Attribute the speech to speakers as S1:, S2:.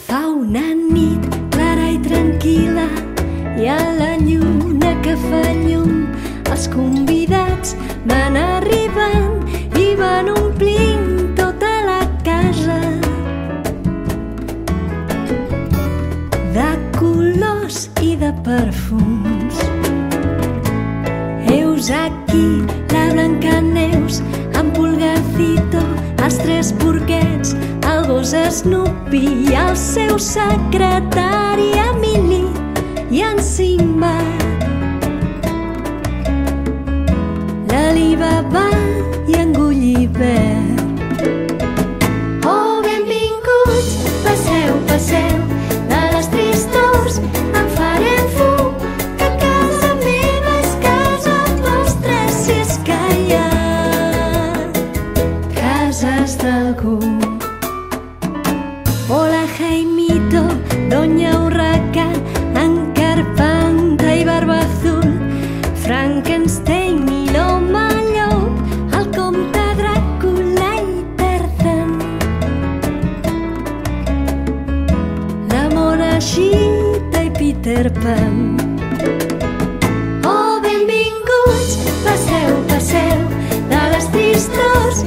S1: Fa una nit clara i tranquil·la i a la lluna que fa llum els convidats van arribant i van omplint tota la casa de colors i de perfums. Heus aquí la Blancaneus, en Pulgarcito, els tres porquets, el gos Snoopy, el seu secretari Emili i en Simba, l'Alibaba i en Gulliver. Oh, benvinguts, passeu, passeu, de les tristors en farem fum, que casa meva és casa vostra si és que hi ha cases d'algú. Hola Jaimito, Doña Urraca, en Carpanta i Barba Azul, Frankenstein i l'home llop, el comte Dràcula i Tarzan, la Mona Chita i Peter Pan. Oh, benvinguts, passeu, passeu, de les tristors